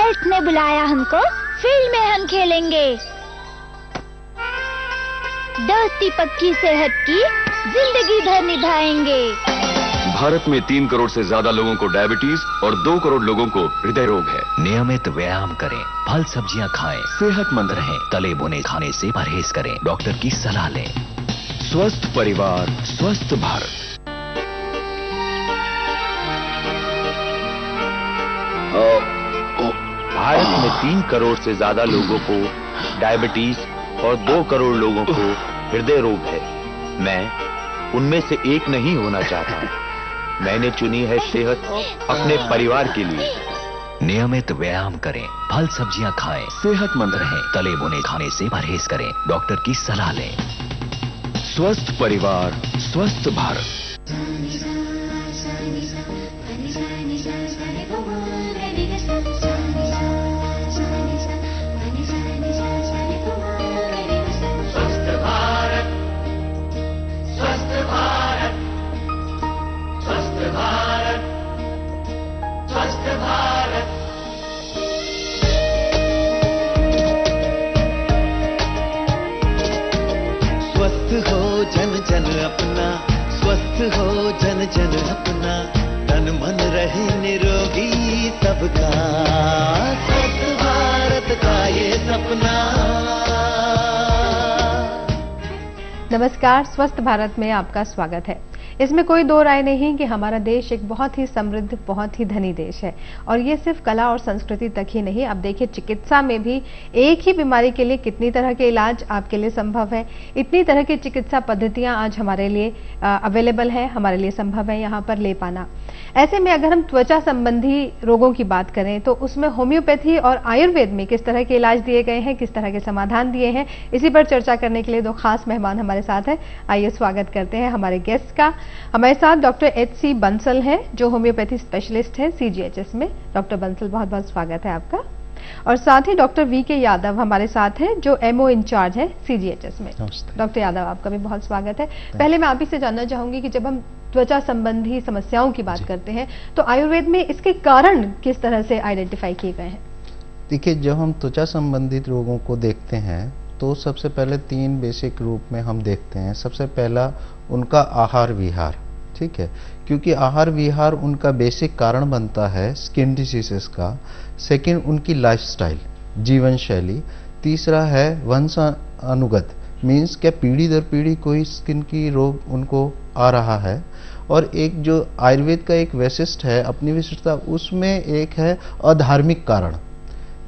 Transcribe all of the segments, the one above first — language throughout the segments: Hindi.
हेल्थ ने बुलाया हमको, फील्ड में हम खेलेंगे। दोस्ती पक्की, सेहत की, जिंदगी भर निभाएंगे। भारत में 3 करोड़ से ज्यादा लोगों को डायबिटीज और 2 करोड़ लोगों को हृदय रोग है। नियमित व्यायाम करें, फल सब्जियां खाएं, सेहतमंद रहें, तले भुने खाने से परहेज करें, डॉक्टर की सलाह लें। स्वस्थ परिवार, स्वस्थ भारत। भारत में 3 करोड़ से ज्यादा लोगों को डायबिटीज और 2 करोड़ लोगों को हृदय रोग है। मैं उनमें से एक नहीं होना चाहता। मैंने चुनी है सेहत अपने परिवार के लिए। नियमित व्यायाम करें, फल सब्जियां खाएं, सेहतमंद रहें, तले भुने खाने से परहेज करें, डॉक्टर की सलाह लें। स्वस्थ परिवार, स्वस्थ भारत। जन जन अपना, स्वस्थ हो जन जन अपना, तन मन रहे निरोगी सबका, स्वस्थ भारत का ये सपना। नमस्कार, स्वस्थ भारत में आपका स्वागत है। इसमें कोई दो राय नहीं कि हमारा देश एक बहुत ही समृद्ध, बहुत ही धनी देश है। और ये सिर्फ कला और संस्कृति तक ही नहीं, अब देखिए चिकित्सा में भी एक ही बीमारी के लिए कितनी तरह के इलाज आपके लिए संभव है। इतनी तरह की चिकित्सा पद्धतियां आज हमारे लिए अवेलेबल है, हमारे लिए संभव है यहाँ पर ले पाना। ऐसे में अगर हम त्वचा संबंधी रोगों की बात करें तो उसमें होम्योपैथी और आयुर्वेद में किस तरह के इलाज दिए गए हैं, किस तरह के समाधान दिए हैं, इसी पर चर्चा करने के लिए दो खास मेहमान हमारे साथ हैं। आइए स्वागत करते हैं हमारे गेस्ट का। हमारे साथ डॉक्टर एच.सी. बंसल हैं, जो होम्योपैथी स्पेशलिस्ट है सीजीएचएस में। डॉक्टर बंसल, बहुत बहुत स्वागत है आपका। और साथ ही डॉक्टर वी.के. यादव हमारे साथ हैं, जो एमओ इंचार्ज है सीजीएचएस में। डॉक्टर यादव, आपका भी बहुत स्वागत है। पहले मैं आप ही से जानना चाहूंगी कि जब हम त्वचा संबंधी समस्याओं की बात करते हैं तो आयुर्वेद में इसके कारण किस तरह से आइडेंटिफाई किए गए हैं? देखिए, जब हम त्वचा संबंधित रोगों को देखते हैं तो सबसे पहले 3 बेसिक रूप में हम देखते हैं। सबसे पहला उनका आहार विहार, ठीक है, क्योंकि आहार विहार उनका बेसिक कारण बनता है स्किन डिसीजेस का। सेकंड, उनकी लाइफस्टाइल, जीवन शैली। तीसरा है वंशानुगत, मीन्स क्या पीढ़ी दर पीढ़ी कोई स्किन की रोग उनको आ रहा है। और एक जो आयुर्वेद का एक वैशिष्ट है, अपनी विशिष्टता, उसमें एक है अधार्मिक कारण,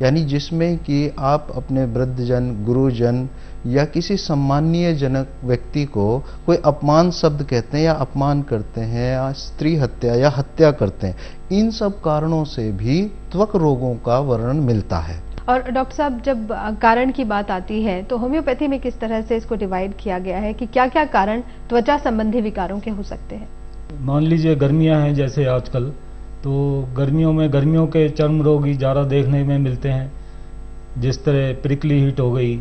यानी जिसमें कि आप अपने वृद्धजन, गुरुजन या किसी सम्मानीय जनक व्यक्ति को कोई अपमान शब्द कहते हैं या अपमान करते हैं या स्त्री हत्या या हत्या करते हैं। इन सब कारणों से भी त्वक रोगों का वर्णन मिलता है। और डॉक्टर साहब, जब कारण की बात आती है तो होम्योपैथी में किस तरह से इसको डिवाइड किया गया है कि क्या क्या कारण त्वचा संबंधी विकारों के हो सकते हैं? मान लीजिए गर्मियां हैं जैसे आजकल, तो गर्मियों में गर्मियों के चर्म रोग ही ज़्यादा देखने में मिलते हैं। जिस तरह प्रिकली हीट हो गई,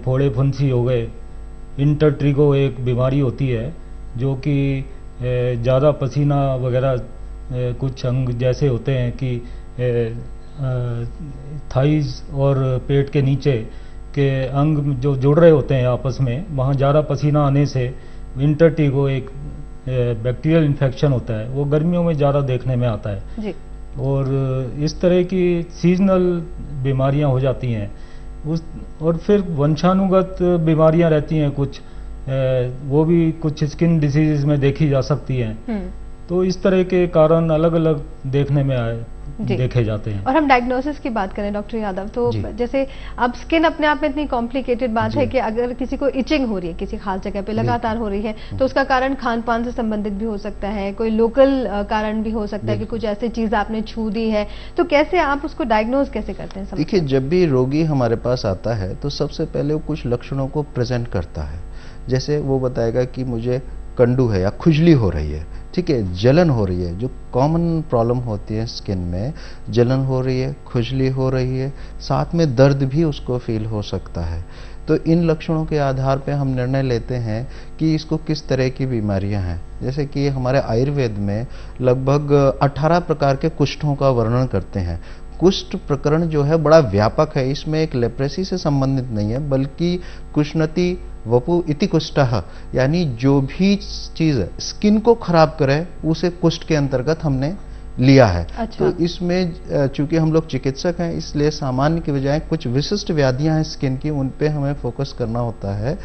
फोड़े फुंसी हो गए। इंटरट्रिको एक बीमारी होती है जो कि ज़्यादा पसीना वगैरह कुछ अंग जैसे होते हैं कि थाइज और पेट के नीचे के अंग जो जुड़ रहे होते हैं आपस में, वहाँ ज़्यादा पसीना आने से इंटरट्रिको एक बैक्टीरियल इन्फेक्शन होता है, वो गर्मियों में ज़्यादा देखने में आता है जी। और इस तरह की सीजनल बीमारियां हो जाती हैं। और फिर वंशानुगत बीमारियां रहती हैं कुछ, वो भी कुछ स्किन डिसीज में देखी जा सकती हैं। तो इस तरह के कारण अलग अलग देखने में देखे जाते हैं। और हम डायग्नोसिस की बात करें डॉक्टर यादव, तो जैसे अब स्किन अपने आप में इतनी कॉम्प्लिकेटेड बात है कि अगर किसी को इचिंग हो रही है किसी खास जगह पे लगातार हो रही है तो उसका कारण खान पान से संबंधित भी हो सकता है, कोई लोकल कारण भी हो सकता है कि कुछ ऐसी चीज आपने छू दी है, तो कैसे आप उसको डायग्नोज कैसे करते हैं? देखिए, जब भी रोगी हमारे पास आता है तो सबसे पहले वो कुछ लक्षणों को प्रेजेंट करता है। जैसे वो बताएगा कि मुझे कंडू है या खुजली हो रही है, ठीक है, जलन हो रही है, जो कॉमन प्रॉब्लम होती है स्किन में, जलन हो रही है, खुजली हो रही है, साथ में दर्द भी उसको फील हो सकता है। तो इन लक्षणों के आधार पे हम निर्णय लेते हैं कि इसको किस तरह की बीमारियां हैं। जैसे कि हमारे आयुर्वेद में लगभग 18 प्रकार के कुष्ठों का वर्णन करते हैं। कुष्ठ प्रकरण जो है बड़ा व्यापक है, इसमें एक लेप्रेसी से संबंधित नहीं है, बल्कि कुष्णति वपु इति कुष्ठः, यानी जो भी चीज स्किन को खराब करे उसे कुष्ठ के अंतर्गत हमने लिया है। अच्छा। तो इसमें चूंकि हम लोग चिकित्सक हैं, इसलिए सामान्य के बजाय कुछ विशिष्ट व्याधियां हैं स्किन की, उन पे हमें फोकस करना होता है।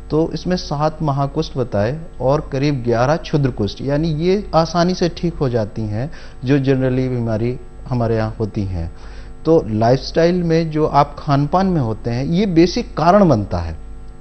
तो इसमें 7 महाकुष्ठ बताए और करीब 11 क्षुद्र कुष्ठ, यानी ये आसानी से ठीक हो जाती हैं जो जनरली बीमारी हमारे यहाँ होती हैं। तो लाइफस्टाइल में जो आप खानपान में होते हैं, ये बेसिक कारण बनता है।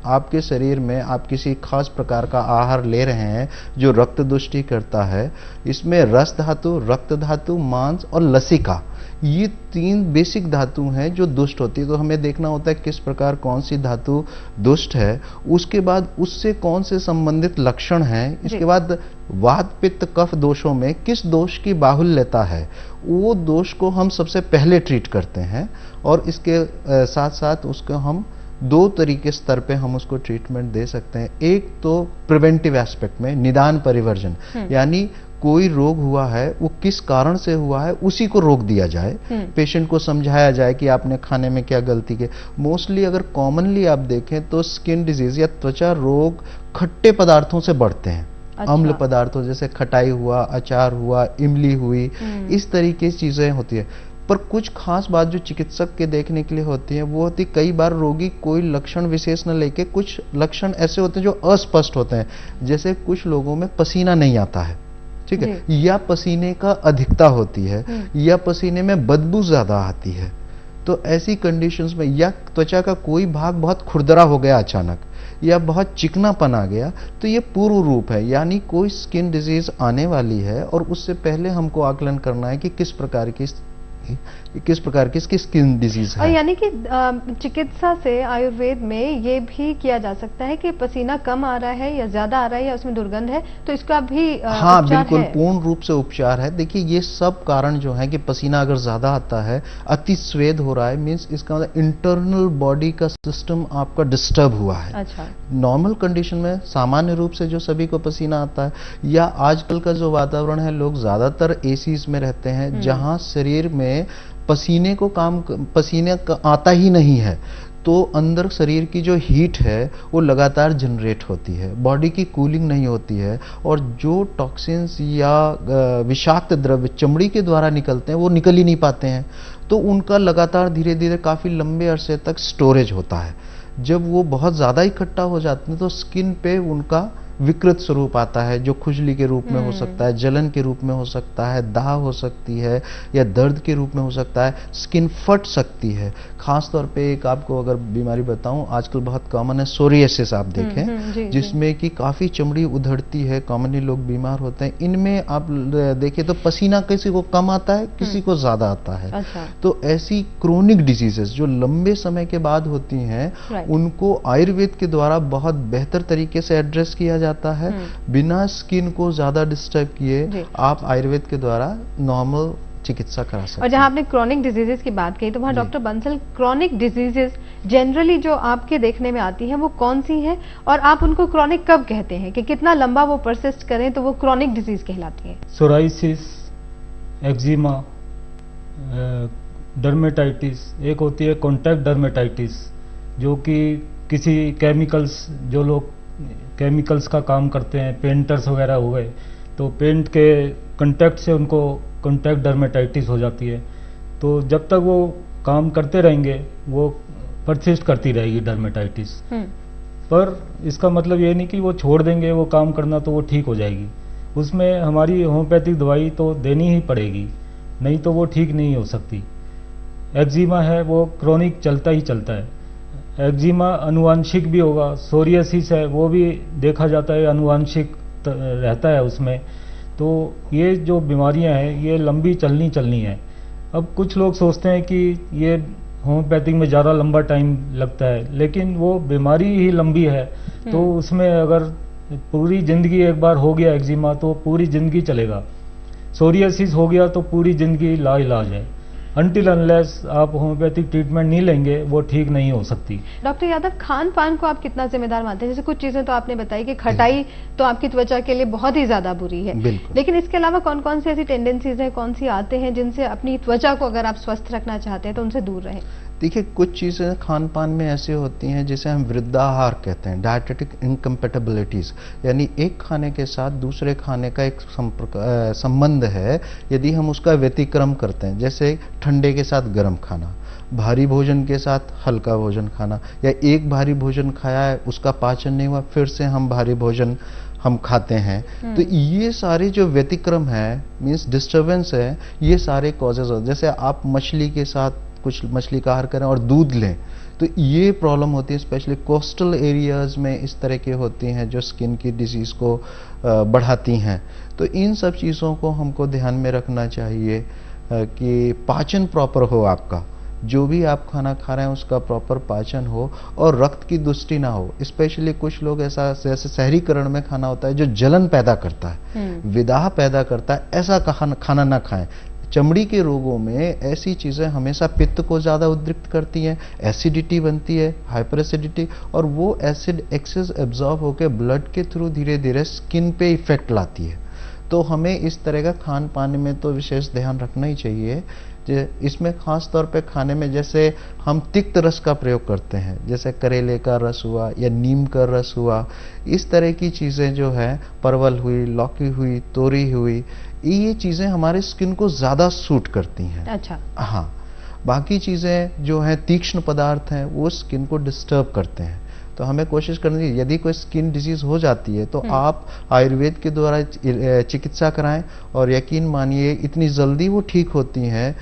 आपके शरीर में आप किसी खास प्रकार का आहार ले रहे हैं जो रक्त दुष्टि करता है, इसमें रस धातु, रक्त धातु, मांस और लसिका, ये 3 बेसिक धातु हैं जो दुष्ट होती है। तो हमें देखना होता है किस प्रकार कौन सी धातु दुष्ट है, उसके बाद उससे कौन से संबंधित लक्षण हैं, इसके बाद वात पित्त कफ दोषों में किस दोष की बाहुल्यता है, वो दोष को हम सबसे पहले ट्रीट करते हैं। और इसके साथ साथ उसको हम 2 तरीके स्तर पे हम उसको ट्रीटमेंट दे सकते हैं। एक तो प्रिवेंटिव एस्पेक्ट में निदान परिवर्जन, यानी कोई रोग हुआ है वो किस कारण से हुआ है उसी को रोक दिया जाए, पेशेंट को समझाया जाए कि आपने खाने में क्या गलती की। मोस्टली अगर कॉमनली आप देखें तो स्किन डिजीज या त्वचा रोग खट्टे पदार्थों से बढ़ते हैं। अच्छा। अम्ल पदार्थों जैसे खटाई हुआ, अचार हुआ, इमली हुई, इस तरीके की चीजें होती है। पर कुछ खास बात जो चिकित्सक के देखने के लिए होती है वो होती, कई बार रोगी कोई लक्षण विशेष न लेके कुछ लक्षण ऐसे होते हैं जो अस्पष्ट होते हैं, जैसे कुछ लोगों में पसीना नहीं आता है, ठीक है, या पसीने का अधिकता होती है, या पसीने में बदबू ज्यादा आती है। तो ऐसी कंडीशंस में, या त्वचा का कोई भाग बहुत खुरदरा हो गया अचानक, या बहुत चिकनापन आ गया, तो ये पूर्व रूप है, यानी कोई स्किन डिजीज आने वाली है और उससे पहले हमको आकलन करना है कि किस प्रकार की इसकी स्किन डिजीज है। और यानी कि चिकित्सा से आयुर्वेद में ये भी किया जा सकता है कि पसीना कम आ रहा है या ज्यादा आ रहा है या उसमें दुर्गंध है, तो इसका भी हाँ उपचार बिल्कुल है? पूर्ण रूप से उपचार है। देखिए ये सब कारण जो है कि पसीना अगर ज्यादा आता है, अति स्वेद हो रहा है, मींस इसका मतलब इंटरनल बॉडी का सिस्टम आपका डिस्टर्ब हुआ है। अच्छा। नॉर्मल कंडीशन में सामान्य रूप से जो सभी को पसीना आता है, या आजकल का जो वातावरण है, लोग ज्यादातर एसीज में रहते हैं जहां शरीर में पसीने का आता ही नहीं है, तो अंदर शरीर की जो हीट है वो लगातार जनरेट होती है, बॉडी की कूलिंग नहीं होती है, और जो टॉक्सिन्स या विषाक्त द्रव्य चमड़ी के द्वारा निकलते हैं वो निकल ही नहीं पाते हैं, तो उनका लगातार धीरे धीरे काफी लंबे अरसे तक स्टोरेज होता है। जब वो बहुत ज्यादा इकट्ठा हो जाते हैं तो स्किन पे उनका विकृत स्वरूप आता है, जो खुजली के रूप में हो सकता है, जलन के रूप में हो सकता है, दाह हो सकती है, या दर्द के रूप में हो सकता है, स्किन फट सकती है। खास तौर पे एक आपको अगर बीमारी बताऊं, आजकल बहुत कॉमन है सोरियासिस, आप देखें जिसमें कि काफी चमड़ी उधड़ती है, कॉमनली लोग बीमार होते हैं। इनमें आप देखिए तो पसीना किसी को कम आता है, किसी को ज्यादा आता है। अच्छा। तो ऐसी क्रोनिक डिजीजेस जो लंबे समय के बाद होती हैं, उनको आयुर्वेद के द्वारा बहुत बेहतर तरीके से एड्रेस किया जाता है, बिना स्किन को ज्यादा डिस्टर्ब किए आप आयुर्वेद के द्वारा नॉर्मल चिकित्सा करा सकते हैं। और जहां आपने क्रॉनिक डिजीजेस की बात कही, तो वहां doctor Bansal chronic diseases generally जो आपके देखने में आती हैं वो कौन सी हैं, और आप उनको क्रॉनिक कब कहते हैं, कि कितना लंबा वो परसिस्ट करें तो वो क्रॉनिक डिजीज कहलाती है? सोराइसिस, एक्जिमा, डर्मेटाइटिस, एक होती है कॉन्टैक्ट डर्मेटाइटिस, जो कि किसी केमिकल्स, जो लोग केमिकल्स का काम करते हैं, पेंटर्स वगैरह हो गए, तो पेंट के कांटेक्ट से उनको कॉन्टैक्ट डर्मेटाइटिस हो जाती है। तो जब तक वो काम करते रहेंगे वो परसिस्ट करती रहेगी डर्मेटाइटिस। पर इसका मतलब ये नहीं कि वो छोड़ देंगे वो काम करना तो वो ठीक हो जाएगी, उसमें हमारी होम्योपैथिक दवाई तो देनी ही पड़ेगी, नहीं तो वो ठीक नहीं हो सकती। एक्जिमा है वो क्रोनिक चलता ही चलता है, एक्जिमा अनुवांशिक भी होगा, सोरियासिस है वो भी देखा जाता है अनुवांशिक रहता है उसमें। तो ये जो बीमारियां हैं ये लंबी चलनी है। अब कुछ लोग सोचते हैं कि ये होम्योपैथिक में ज़्यादा लंबा टाइम लगता है, लेकिन वो बीमारी ही लंबी है, तो उसमें अगर पूरी जिंदगी एक बार हो गया एक्जिमा तो पूरी जिंदगी चलेगा, सोरियासिस हो गया तो पूरी जिंदगी लाइलाज है। अनटिल अनलेस आप होम्योपैथिक ट्रीटमेंट नहीं लेंगे वो ठीक नहीं हो सकती। डॉक्टर यादव, खान पान को आप कितना जिम्मेदार मानते हैं? जैसे कुछ चीजें तो आपने बताई कि खटाई तो आपकी त्वचा के लिए बहुत ही ज्यादा बुरी है, लेकिन इसके अलावा कौन कौन सी ऐसी टेंडेंसीज हैं, कौन सी आते हैं जिनसे अपनी त्वचा को अगर आप स्वस्थ रखना चाहते हैं तो उनसे दूर रहें? देखिए, कुछ चीज़ें खान पान में ऐसी होती हैं जिसे हम वृद्धाहार कहते हैं, डायटेटिक इनकम्पेटेबिलिटीज, यानी एक खाने के साथ दूसरे खाने का एक संबंध है यदि हम उसका व्यतिक्रम करते हैं। जैसे ठंडे के साथ गर्म खाना, भारी भोजन के साथ हल्का भोजन खाना, या एक भारी भोजन खाया है उसका पाचन नहीं हुआ फिर से हम भारी भोजन हम खाते हैं, तो ये सारे जो व्यतिक्रम है मीन्स डिस्टर्बेंस है, ये सारे कॉजेज होते हैं। जैसे आप मछली के साथ कुछ मछली का आहार करें और दूध लें तो ये प्रॉब्लम होती है, स्पेशली कोस्टल एरियाज में इस तरह की होती हैं जो स्किन की डिजीज को बढ़ाती हैं। तो इन सब चीज़ों को हमको ध्यान में रखना चाहिए कि पाचन प्रॉपर हो, आपका जो भी आप खाना खा रहे हैं उसका प्रॉपर पाचन हो और रक्त की दुष्टि ना हो। स्पेशली कुछ लोग ऐसा जैसे शहरीकरण में खाना होता है जो जलन पैदा करता है, विदाह पैदा करता है, ऐसा खाना ना खाएं। चमड़ी के रोगों में ऐसी चीजें हमेशा पित्त को ज्यादा उद्रिक्त करती हैं, एसिडिटी बनती है, हाइपर एसिडिटी, और वो एसिड एक्सेस एब्जॉर्ब होकर ब्लड के थ्रू धीरे धीरे स्किन पे इफेक्ट लाती है। तो हमें इस तरह का खान पान में तो विशेष ध्यान रखना ही चाहिए। इसमें खास तौर पे खाने में जैसे हम तिक्त रस का प्रयोग करते हैं, जैसे करेले का रस हुआ या नीम का रस हुआ, इस तरह की चीजें जो है, परवल हुई, लौकी हुई, तोरी हुई, ये चीजें हमारे स्किन को ज्यादा सूट करती हैं। अच्छा। हाँ, बाकी चीजें जो हैं तीक्ष्ण पदार्थ हैं वो स्किन को डिस्टर्ब करते हैं। तो हमें कोशिश करनी चाहिए यदि कोई स्किन डिजीज हो जाती है तो आप आयुर्वेद के द्वारा चिकित्सा कराएं, और यकीन मानिए इतनी जल्दी वो ठीक होती हैं।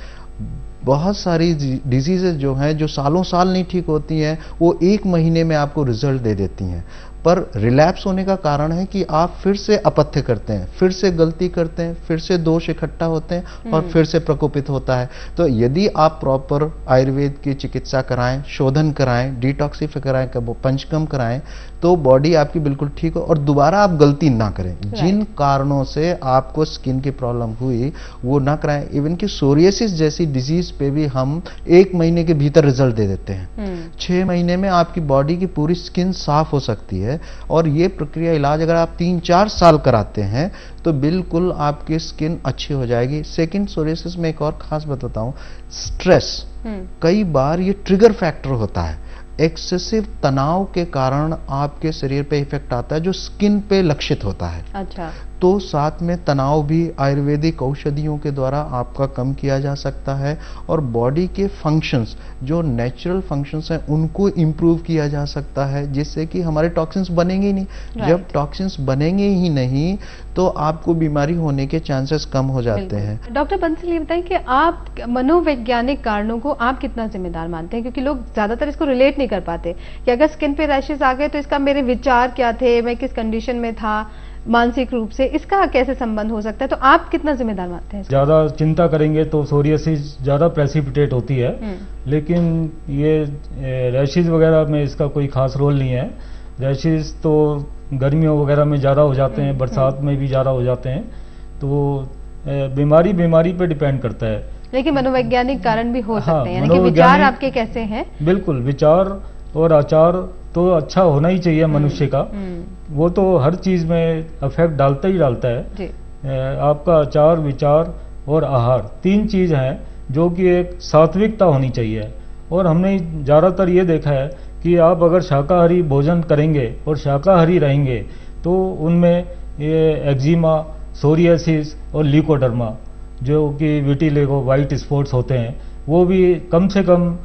बहुत सारी डिजीजेज जो हैं जो सालों साल नहीं ठीक होती हैं, वो 1 महीने में आपको रिजल्ट दे देती हैं। पर रिलैप्स होने का कारण है कि आप फिर से अपथ्य करते हैं, फिर से गलती करते हैं, फिर से दोष इकट्ठा होते हैं और फिर से प्रकोपित होता है। तो यदि आप प्रॉपर आयुर्वेद की चिकित्सा कराएं, शोधन कराएं, डिटॉक्सिफाई कराएं, पंचकर्म कराएं, तो बॉडी आपकी बिल्कुल ठीक हो और दोबारा आप गलती ना करें। जिन कारणों से आपको स्किन की प्रॉब्लम हुई वो ना कराएं। इवन कि सोरियासिस जैसी डिजीज पे भी हम 1 महीने के भीतर रिजल्ट दे देते हैं। 6 महीने में आपकी बॉडी की पूरी स्किन साफ हो सकती है, और ये प्रक्रिया इलाज अगर आप 3-4 साल कराते हैं तो बिल्कुल आपकी स्किन अच्छी हो जाएगी। सेकंड, सोरियासिस में एक और खास बात बताऊं, स्ट्रेस कई बार ये ट्रिगर फैक्टर होता है। एक्सेसिव तनाव के कारण आपके शरीर पे इफेक्ट आता है जो स्किन पे लक्षित होता है। अच्छा। तो साथ में तनाव भी आयुर्वेदिक औषधियों के द्वारा आपका कम किया जा सकता है, और बॉडी के फंक्शंस जो नेचुरल फंक्शंस हैं उनको इंप्रूव किया जा सकता है, जिससे कि हमारे टॉक्सिन्स बनेंगे ही नहीं। जब टॉक्सिन्स बनेंगे ही नहीं तो आपको बीमारी होने के चांसेस कम हो जाते हैं। डॉक्टर बंसल, ये बताएं कि आप मनोवैज्ञानिक कारणों को आप कितना जिम्मेदार मानते हैं? क्योंकि लोग ज्यादातर इसको रिलेट नहीं कर पाते कि अगर स्किन पे रैशेस आ गए तो इसका मेरे विचार क्या थे, मैं किस कंडीशन में था मानसिक रूप से, इसका कैसे संबंध हो सकता है? तो आप कितना जिम्मेदार मानते हैं? ज्यादा चिंता करेंगे तो सोरियासिस ज्यादा प्रेसिपिटेट होती है, लेकिन ये रैशेज वगैरह में इसका कोई खास रोल नहीं है। रैशेज तो गर्मियों वगैरह में ज्यादा हो जाते हैं, बरसात में भी ज्यादा हो जाते हैं, तो बीमारी पे डिपेंड करता है। लेकिन मनोवैज्ञानिक कारण भी हो सकते हैं, यानी कि विचार आपके कैसे हैं? बिल्कुल, विचार और आचार तो अच्छा होना ही चाहिए मनुष्य का, वो तो हर चीज में अफेक्ट डालता ही डालता है जी। आपका आचार, विचार और आहार 3 चीज हैं जो कि एक सात्विकता होनी चाहिए। और हमने ज्यादातर ये देखा है कि आप अगर शाकाहारी भोजन करेंगे और शाकाहारी रहेंगे तो उनमें ये एक्जिमा, सोरियासिस और ल्यूकोडर्मा जो कि विटिलिगो, व्हाइट स्पॉट्स होते हैं, वो भी कम से कम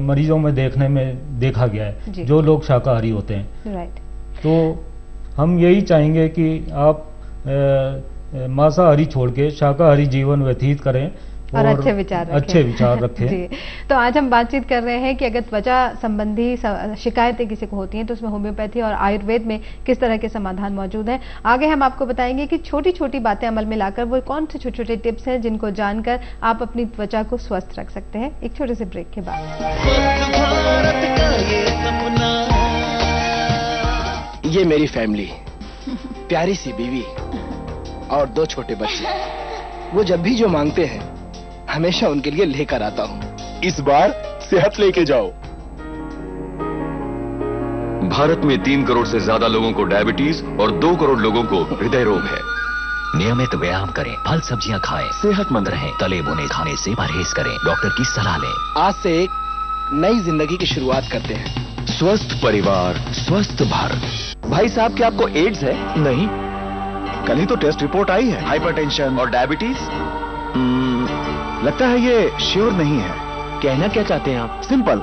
मरीजों में देखने में देखा गया है जो लोग शाकाहारी होते हैं। राइट। तो हम यही चाहेंगे कि आप मांसाहारी छोड़ के शाकाहारी जीवन व्यतीत करें और अच्छे विचार रखें। जी। तो आज हम बातचीत कर रहे हैं कि अगर त्वचा संबंधी शिकायतें किसी को होती हैं तो उसमें होम्योपैथी और आयुर्वेद में किस तरह के समाधान मौजूद हैं। आगे हम आपको बताएंगे कि छोटी छोटी बातें अमल में लाकर वो कौन से छोटे छोटे टिप्स हैं जिनको जानकर आप अपनी त्वचा को स्वस्थ रख सकते हैं। एक छोटे से ब्रेक के बाद। ये मेरी फैमिली, प्यारी सी बीवी और 2 छोटे बच्चे, वो जब भी जो मांगते हैं हमेशा उनके लिए लेकर आता हूँ। इस बार सेहत लेके जाओ। भारत में 3 करोड़ से ज्यादा लोगों को डायबिटीज और 2 करोड़ लोगों को हृदय रोग है। नियमित व्यायाम करें, फल सब्जियां खाएं, सेहतमंद रहें, तले भुने खाने से परहेज करें, डॉक्टर की सलाह लें। आज से एक नई जिंदगी की शुरुआत करते हैं। स्वस्थ परिवार, स्वस्थ भारत। भाई साहब, क्या आपको एड्स है? नहीं, कल ही तो टेस्ट रिपोर्ट आई है। हाइपरटेंशन और डायबिटीज? लगता है ये श्योर नहीं है। कहना क्या चाहते हैं आप? सिंपल,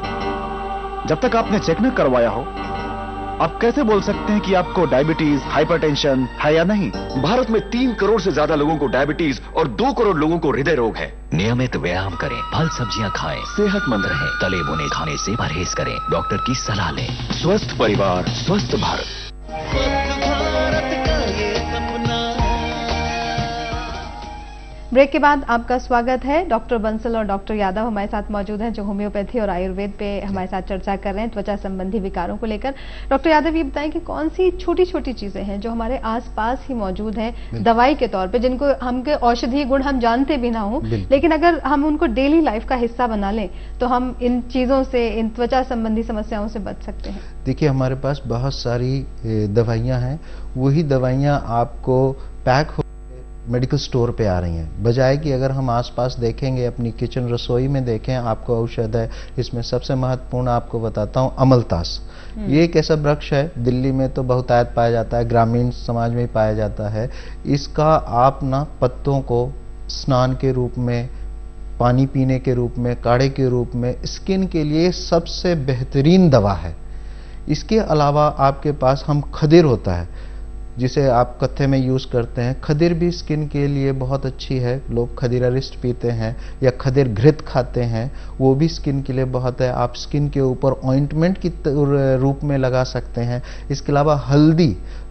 जब तक आपने चेक न करवाया हो, आप कैसे बोल सकते हैं कि आपको डायबिटीज, हाइपरटेंशन है या नहीं? भारत में 3 करोड़ से ज्यादा लोगों को डायबिटीज और 2 करोड़ लोगों को हृदय रोग है। नियमित व्यायाम करें, फल सब्जियां खाएं, सेहतमंद रहें, तले भुने खाने से परहेज करें, डॉक्टर की सलाह लें। स्वस्थ परिवार, स्वस्थ भारत। स्वस्थ भारत का ये सपना। ब्रेक के बाद आपका स्वागत है। डॉक्टर बंसल और डॉक्टर यादव हमारे साथ मौजूद हैं, जो होम्योपैथी और आयुर्वेद पे हमारे साथ चर्चा कर रहे हैं त्वचा संबंधी विकारों को लेकर। डॉक्टर यादव, ये बताएं कि कौन सी छोटी छोटी चीजें हैं जो हमारे आसपास ही मौजूद हैं दवाई के तौर पे, जिनको हमके औषधीय गुण हम जानते भी ना हो, लेकिन अगर हम उनको डेली लाइफ का हिस्सा बना लें तो हम इन चीजों से, इन त्वचा संबंधी समस्याओं से बच सकते हैं। देखिए, हमारे पास बहुत सारी दवाइयाँ हैं। वही दवाइयाँ आपको पैक हो मेडिकल स्टोर पे आ रही हैं, बजाय कि अगर हम आसपास देखेंगे, अपनी किचन रसोई में देखें, आपको औषध है। इसमें सबसे महत्वपूर्ण आपको बताता हूँ अमलतास। ये एक ऐसा वृक्ष है, दिल्ली में तो बहुतायत पाया जाता है, ग्रामीण समाज में पाया जाता है। इसका आप ना पत्तों को स्नान के रूप में, पानी पीने के रूप में, काढ़े के रूप में, स्किन के लिए सबसे बेहतरीन दवा है। इसके अलावा आपके पास हम खदीर होता है, जिसे आप कत्थे में यूज करते हैं। खदीर भी स्किन के लिए बहुत अच्छी है। लोग खदीरा रिस्ट पीते हैं या खदीर घृत खाते हैं, वो भी स्किन के लिए बहुत है। आप स्किन के ऊपर ऑइंटमेंट की रूप में लगा सकते हैं। इसके अलावा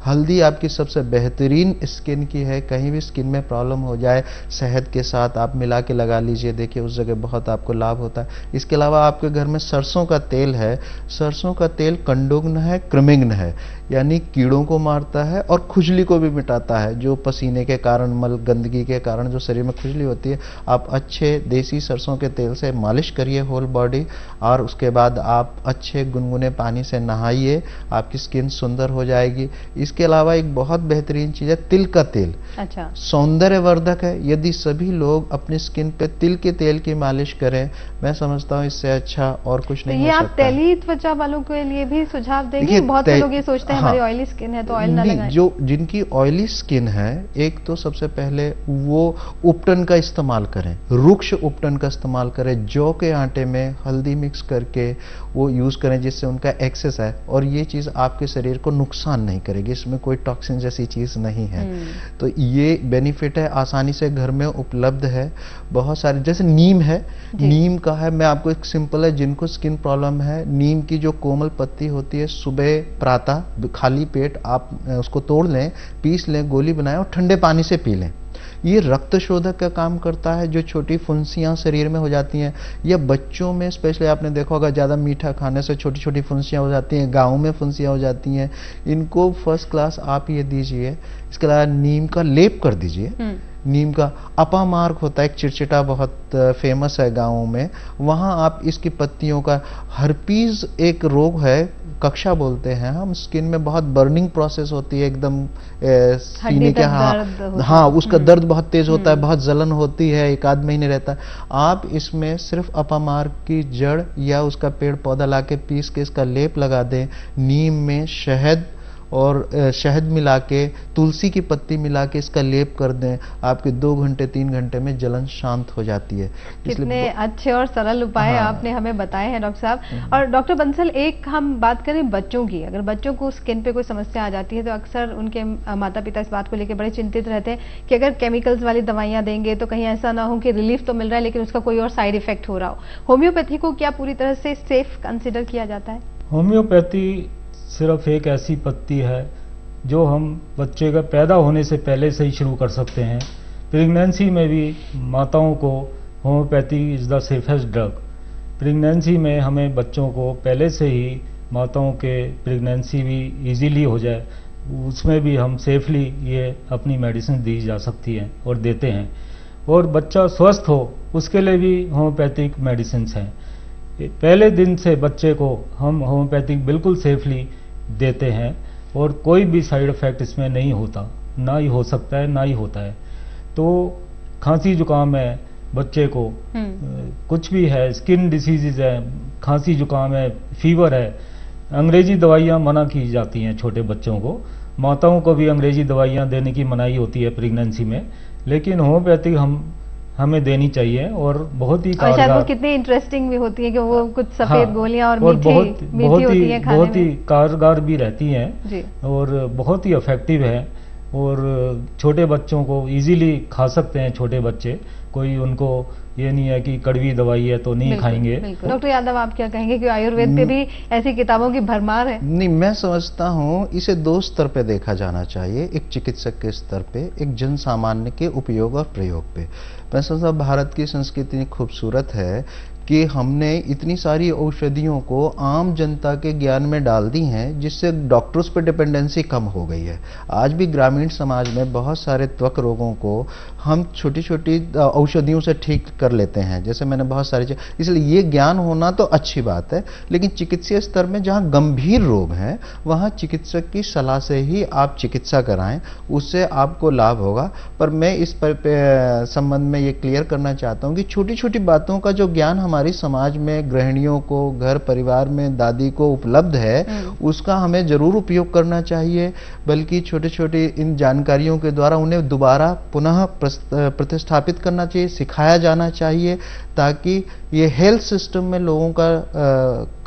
हल्दी आपकी सबसे बेहतरीन स्किन की है। कहीं भी स्किन में प्रॉब्लम हो जाए, शहद के साथ आप मिला के लगा लीजिए, देखिए उस जगह बहुत आपको लाभ होता है। इसके अलावा आपके घर में सरसों का तेल है। सरसों का तेल कंडुग्न है, कृमिग्न है, यानी कीड़ों को मारता है और खुजली को भी मिटाता है। जो पसीने के कारण, मल गंदगी के कारण जो शरीर में खुजली होती है, आप अच्छे देसी सरसों के तेल से मालिश करिए होल बॉडी, और उसके बाद आप अच्छे गुनगुने पानी से नहाइए, आपकी स्किन सुंदर हो जाएगी। इसके अलावा एक बहुत बेहतरीन चीज है तिल का तेल। अच्छा, सौंदर्यवर्धक है। यदि सभी लोग अपनी स्किन पे तिल के तेल की मालिश करें, मैं समझता हूँ इससे अच्छा और कुछ नहीं हो सकता। ये आप तैलीय त्वचा वालों के लिए भी सुझाव देंगे? बहुत से लोग ये सोचते हैं हमारी ऑयली स्किन है तो ऑयल ना लगाएं। जो जिनकी ऑयली स्किन है, एक तो सबसे पहले वो उपटन का इस्तेमाल करें, रुक्ष उपटन का इस्तेमाल करें। जौ के आटे में हल्दी मिक्स करके वो यूज करें, जिससे उनका एक्सेस है, और ये चीज आपके शरीर को नुकसान नहीं करेगी। इसमें कोई टॉक्सिन जैसी चीज नहीं है। तो ये बेनिफिट है, आसानी से घर में उपलब्ध है। बहुत सारे, जैसे नीम है, नीम का है। मैं आपको एक सिंपल है, जिनको स्किन प्रॉब्लम है, नीम की जो कोमल पत्ती होती है, सुबह प्रातः खाली पेट आप उसको तोड़ लें, पीस लें, गोली बनाएं और ठंडे पानी से पी लें। ये रक्त शोधक का काम करता है। जो छोटी फुंसियां शरीर में हो जाती हैं, या बच्चों में स्पेशली आपने देखा होगा, ज्यादा मीठा खाने से छोटी छोटी फुंसियां हो जाती हैं, गाँव में फुंसियां हो जाती हैं, इनको फर्स्ट क्लास आप ये दीजिए। इसके अलावा नीम का लेप कर दीजिए। नीम का अपामार्ग होता है, एक चिड़चिटा बहुत फेमस है गाँवों में, वहां आप इसकी पत्तियों का, हर्पीज एक रोग है, कक्षा बोलते हैं हम, स्किन में बहुत बर्निंग प्रोसेस होती है, एकदम सीने के, हाँ उसका दर्द बहुत तेज होता है, बहुत जलन होती है, एक आध महीने रहता है। आप इसमें सिर्फ अपामार्ग की जड़ या उसका पेड़ पौधा लाके पीस के इसका लेप लगा दें। नीम में शहद और शहद मिला के, तुलसी की पत्ती मिला के इसका लेप कर दें, आपके 2 घंटे 3 घंटे में जलन शांत हो जाती है। कितने अच्छे और सरल उपाय आपने हमें बताए हैं डॉक्टर साहब। और डॉक्टर बंसल, एक हम बात करें बच्चों की, अगर बच्चों को स्किन पे कोई समस्या आ जाती है तो अक्सर उनके माता पिता इस बात को लेकर बड़े चिंतित रहते हैं कि अगर केमिकल्स वाली दवाइयां देंगे तो कहीं ऐसा ना हो कि रिलीफ तो मिल रहा है लेकिन उसका कोई और साइड इफेक्ट हो रहा हो। होम्योपैथी को क्या पूरी तरह से सेफ कंसिडर किया जाता है? होम्योपैथी सिर्फ एक ऐसी पत्ती है जो हम बच्चे का पैदा होने से पहले से ही शुरू कर सकते हैं। प्रेगनेंसी में भी माताओं को homeopathy is the safest drug. Pregnancy में हमें बच्चों को पहले से ही, माताओं के प्रेगनेंसी भी इजीली हो जाए, उसमें भी हम सेफली ये अपनी मेडिसिन दी जा सकती हैं और देते हैं। और बच्चा स्वस्थ हो उसके लिए भी होम्योपैथिक मेडिसिन हैं। पहले दिन से बच्चे को हम होम्योपैथिक बिल्कुल सेफली देते हैं और कोई भी साइड इफेक्ट इसमें नहीं होता, ना ही हो सकता है ना ही होता है। तो खांसी जुकाम है बच्चे को, कुछ भी है, स्किन डिसीजेज है, खांसी जुकाम है, फीवर है, अंग्रेजी दवाइयाँ मना की जाती हैं छोटे बच्चों को। माताओं को भी अंग्रेजी दवाइयाँ देने की मनाही होती है प्रेगनेंसी में, लेकिन होम्योपैथिक हमें देनी चाहिए और बहुत ही कारगर। शायद वो कितनी इंटरेस्टिंग भी होती है कि वो कुछ सफेद गोलियां और मीठी बहुत होती हैं खाने बहुत ही में। कारगर भी रहती हैं जी। और बहुत ही इफेक्टिव है और छोटे बच्चों को इजीली खा सकते हैं छोटे बच्चे। कोई उनको ये नहीं है कि कड़वी दवाई है तो नहीं खाएंगे। डॉक्टर यादव आप क्या कहेंगे कि आयुर्वेद पे भी ऐसी किताबों की भरमार है? नहीं, मैं समझता हूँ इसे दो स्तर पे देखा जाना चाहिए, एक चिकित्सक के स्तर पे, एक जन सामान्य के उपयोग और प्रयोग पे। मैं समझता भारत की संस्कृति इतनी खूबसूरत है कि हमने इतनी सारी औषधियों को आम जनता के ज्ञान में डाल दी हैं, जिससे डॉक्टर्स पर डिपेंडेंसी कम हो गई है। आज भी ग्रामीण समाज में बहुत सारे त्वक रोगों को हम छोटी छोटी औषधियों से ठीक कर लेते हैं, जैसे मैंने बहुत सारी चीज़, इसलिए ये ज्ञान होना तो अच्छी बात है, लेकिन चिकित्सीय स्तर में जहाँ गंभीर रोग हैं वहाँ चिकित्सक की सलाह से ही आप चिकित्सा कराएं, उससे आपको लाभ होगा। पर मैं इस संबंध में ये क्लियर करना चाहता हूँ कि छोटी छोटी बातों का जो ज्ञान हमारी समाज में गृहिणियों को, घर परिवार में दादी को उपलब्ध है, उसका हमें जरूर उपयोग करना चाहिए, बल्कि छोटे छोटे इन जानकारियों के द्वारा उन्हें दोबारा पुनः प्रतिस्थापित करना चाहिए, सिखाया जाना चाहिए, ताकि ये हेल्थ सिस्टम में लोगों का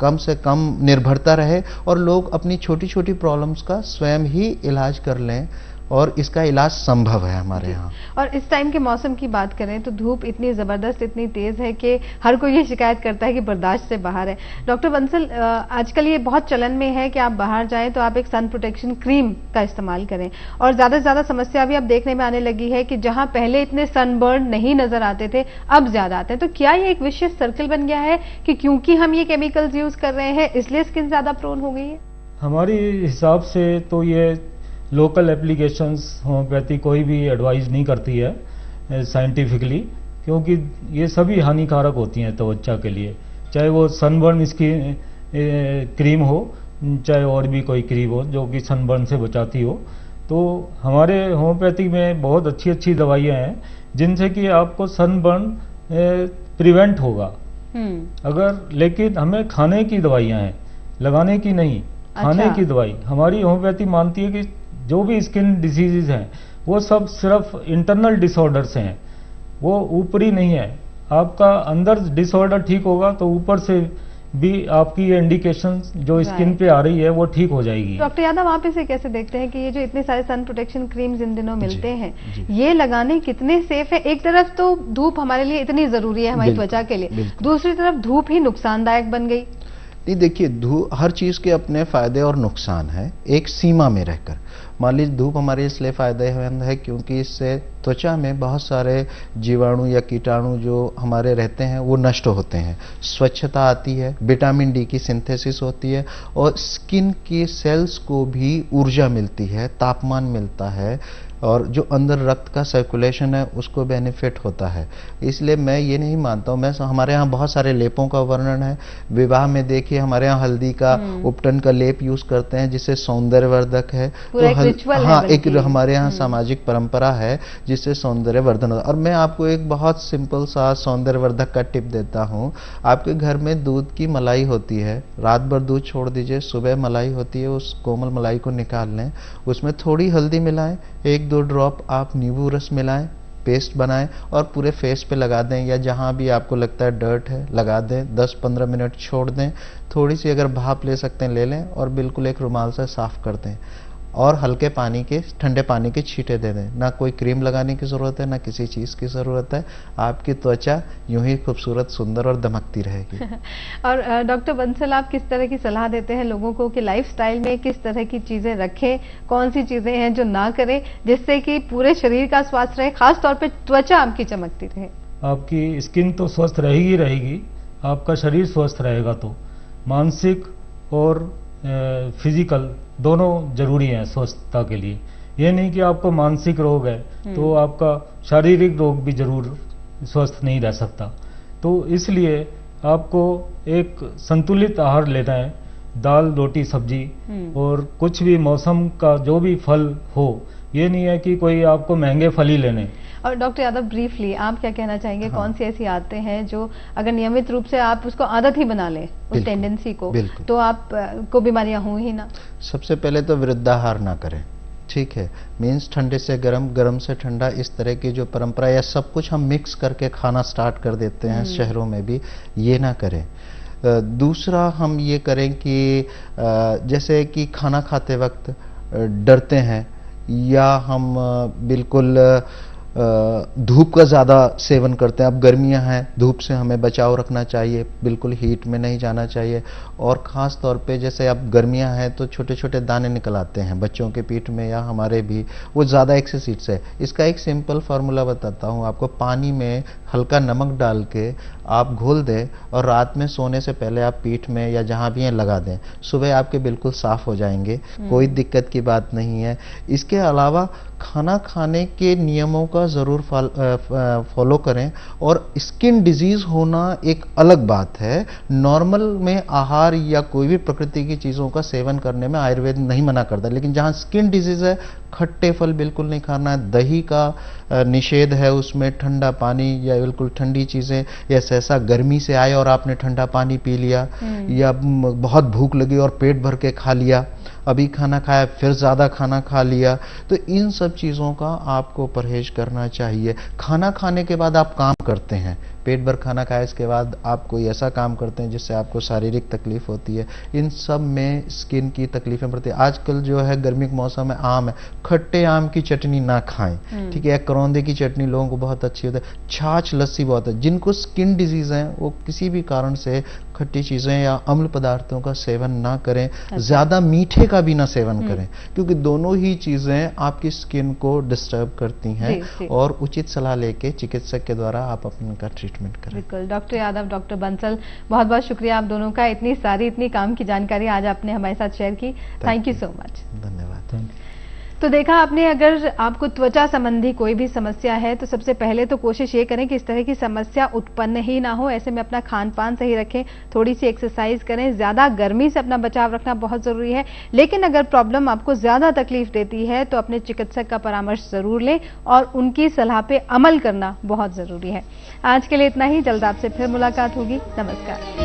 कम से कम निर्भरता रहे और लोग अपनी छोटी छोटी प्रॉब्लम्स का स्वयं ही इलाज कर लें, और इसका इलाज संभव है हमारे यहाँ। और इस टाइम के मौसम की बात करें तो धूप इतनी जबरदस्त, इतनी तेज है कि हर कोई ये शिकायत करता है कि बर्दाश्त से बाहर है। डॉक्टर बंसल, आजकल ये बहुत चलन में है कि आप बाहर जाएं तो आप एक सन प्रोटेक्शन क्रीम का इस्तेमाल करें, और ज्यादा से ज्यादा समस्या भी अब देखने में आने लगी है कि जहां पहले इतने सनबर्न नहीं नजर आते थे अब ज्यादा आते हैं। तो क्या ये एक विशेष सर्कल बन गया है कि क्योंकि हम ये केमिकल्स यूज कर रहे हैं इसलिए स्किन ज्यादा प्रोन हो गई है? हमारी हिसाब से तो ये लोकल एप्लीकेशंस होम्योपैथी कोई भी एडवाइस नहीं करती है साइंटिफिकली, क्योंकि ये सभी हानिकारक होती हैं त्वचा के लिए, चाहे वो सनबर्न स्किन क्रीम हो, चाहे और भी कोई क्रीम हो जो कि सनबर्न से बचाती हो। तो हमारे होम्योपैथी में बहुत अच्छी अच्छी दवाइयाँ हैं जिनसे कि आपको सनबर्न प्रिवेंट होगा अगर, लेकिन हमें खाने की दवाइयाँ हैं, लगाने की नहीं। खाने की दवाई हमारी होम्योपैथी मानती है कि जो भी स्किन डिजीजेज हैं वो सब सिर्फ इंटरनल डिसऑर्डर्स हैं, वो ऊपरी नहीं है। आपका अंदर डिसऑर्डर ठीक होगा तो ऊपर से भी आपकी ये इंडिकेशंस जो स्किन पे आ रही है वो ठीक हो जाएगी। डॉक्टर यादव, आप इसे कैसे देखते हैं कि ये जो इतने सारे सन प्रोटेक्शन क्रीम्स इन दिनों मिलते हैं, ये लगाने कितने सेफ है? एक तरफ तो धूप हमारे लिए इतनी जरूरी है हमारी त्वचा के लिए, दूसरी तरफ धूप ही नुकसानदायक बन गई। नहीं, देखिए, हर चीज के अपने फायदे और नुकसान है, एक सीमा में रहकर। मान लीजिए धूप हमारे इसलिए फायदेमंद है क्योंकि इससे त्वचा में बहुत सारे जीवाणु या कीटाणु जो हमारे रहते हैं वो नष्ट होते हैं, स्वच्छता आती है, विटामिन डी की सिंथेसिस होती है, और स्किन के सेल्स को भी ऊर्जा मिलती है, तापमान मिलता है, और जो अंदर रक्त का सर्कुलेशन है उसको बेनिफिट होता है। इसलिए मैं ये नहीं मानता हूँ, हमारे यहाँ बहुत सारे लेपों का वर्णन है। विवाह में देखिए हमारे यहाँ हल्दी का उपटन का लेप यूज करते हैं जिससे सौंदर्यवर्धक है। तो हाँ, एक हमारे यहाँ सामाजिक परंपरा है जिससे सौंदर्यवर्धन होता है। और मैं आपको एक बहुत सिंपल सा सौंदर्यवर्धक का टिप देता हूँ। आपके घर में दूध की मलाई होती है, रात भर दूध छोड़ दीजिए, सुबह मलाई होती है, उस कोमल मलाई को निकाल लें, उसमें थोड़ी हल्दी मिलाएं, 1-2 ड्रॉप आप नींबू रस मिलाएं, पेस्ट बनाएं और पूरे फेस पे लगा दें, या जहां भी आपको लगता है डर्ट है लगा दें, 10-15 मिनट छोड़ दें, थोड़ी सी अगर भाप ले सकते हैं ले लें और बिल्कुल एक रुमाल से साफ कर दें, और हल्के पानी के, ठंडे पानी के छींटे दे दें। ना कोई क्रीम लगाने की जरूरत है, ना किसी चीज की जरूरत है, आपकी त्वचा यूं ही खूबसूरत, सुंदर और दमकती रहेगी। और डॉक्टर बंसल, आप किस तरह की सलाह देते हैं लोगों को कि लाइफस्टाइल में किस तरह की चीजें रखें, कौन सी चीजें हैं जो ना करें, जिससे कि पूरे शरीर का स्वास्थ्य रहे, खासतौर पर त्वचा आपकी चमकती रहे? आपकी स्किन तो स्वस्थ रहेगी रहेगी, आपका शरीर स्वस्थ रहेगा तो मानसिक और फिजिकल दोनों जरूरी हैं स्वस्थता के लिए। ये नहीं कि आपको मानसिक रोग है तो आपका शारीरिक रोग भी जरूर स्वस्थ नहीं रह सकता। तो इसलिए आपको एक संतुलित आहार लेना है, दाल रोटी सब्जी, और कुछ भी मौसम का जो भी फल हो, ये नहीं है कि कोई आपको महंगे फल ही लेने। और डॉक्टर यादव, ब्रीफली आप क्या कहना चाहेंगे? कौन सी ऐसी आदतें हैं जो अगर नियमित रूप से आप उसको आदत ही बना लें, उस टेंडेंसी को, तो आप को बीमारियां हों ही ना? सबसे पहले तो वृद्धाहार ना करें, ठीक है। मीन्स ठंडे से गर्म, गर्म से ठंडा, इस तरह की जो परंपरा या सब कुछ हम मिक्स करके खाना स्टार्ट कर देते हैं शहरों में भी, ये ना करें। दूसरा हम ये करें कि जैसे कि खाना खाते वक्त डरते हैं या हम बिल्कुल धूप का ज़्यादा सेवन करते हैं। अब गर्मियां हैं, धूप से हमें बचाव रखना चाहिए, बिल्कुल हीट में नहीं जाना चाहिए। और ख़ास तौर पे जैसे अब गर्मियां हैं तो छोटे छोटे दाने निकल आते हैं बच्चों के पीठ में या हमारे भी, वो ज़्यादा एक्सेसिड्स है। इसका एक सिंपल फार्मूला बताता हूँ आपको। पानी में हल्का नमक डाल के आप घोल दें और रात में सोने से पहले आप पीठ में या जहाँ भी हैं लगा दें, सुबह आपके बिल्कुल साफ हो जाएंगे, कोई दिक्कत की बात नहीं है। इसके अलावा खाना खाने के नियमों का ज़रूर फॉलो करें। और स्किन डिजीज होना एक अलग बात है। नॉर्मल में आहार या कोई भी प्रकृति की चीज़ों का सेवन करने में आयुर्वेद नहीं मना करता, लेकिन जहाँ स्किन डिजीज है, खट्टे फल बिल्कुल नहीं खाना है, दही का निषेध है उसमें, ठंडा पानी या बिल्कुल ठंडी चीज़ें, या ऐसा गर्मी से आए और आपने ठंडा पानी पी लिया, या बहुत भूख लगी और पेट भर के खा लिया, अभी खाना खाया फिर ज़्यादा खाना खा लिया, तो इन सब चीज़ों का आपको परहेज करना चाहिए। खाना खाने के बाद आप काम करते हैं, पेट भर खाना खाया इसके बाद आप कोई ऐसा काम करते हैं जिससे आपको शारीरिक तकलीफ होती है, इन सब में स्किन की तकलीफें पड़ती है। आजकल जो है गर्मी का मौसम है, आम है, खट्टे आम की चटनी ना खाएं, ठीक है। करौंदे की चटनी लोगों को बहुत अच्छी होती है, छाछ लस्सी बहुत है। जिनको स्किन डिजीज है वो किसी भी कारण से खट्टी चीज़ें या अम्ल पदार्थों का सेवन ना करें, ज़्यादा मीठे का भी ना सेवन करें, क्योंकि दोनों ही चीज़ें आपकी स्किन को डिस्टर्ब करती हैं। और उचित सलाह लेके चिकित्सक के द्वारा आप अपना ट्रीटमेंट करें। बिल्कुल। डॉक्टर यादव, डॉक्टर बंसल, बहुत बहुत शुक्रिया आप दोनों का, इतनी सारी इतनी काम की जानकारी आज आपने हमारे साथ शेयर की। Thank you so much. धन्यवाद। तो देखा आपने, अगर आपको त्वचा संबंधी कोई भी समस्या है तो सबसे पहले तो कोशिश ये करें कि इस तरह की समस्या उत्पन्न ही ना हो। ऐसे में अपना खान पान सही रखें, थोड़ी सी एक्सरसाइज करें, ज्यादा गर्मी से अपना बचाव रखना बहुत जरूरी है। लेकिन अगर प्रॉब्लम आपको ज्यादा तकलीफ देती है तो अपने चिकित्सक का परामर्श जरूर लें और उनकी सलाह पे अमल करना बहुत जरूरी है। आज के लिए इतना ही, जल्द आपसे फिर मुलाकात होगी। नमस्कार।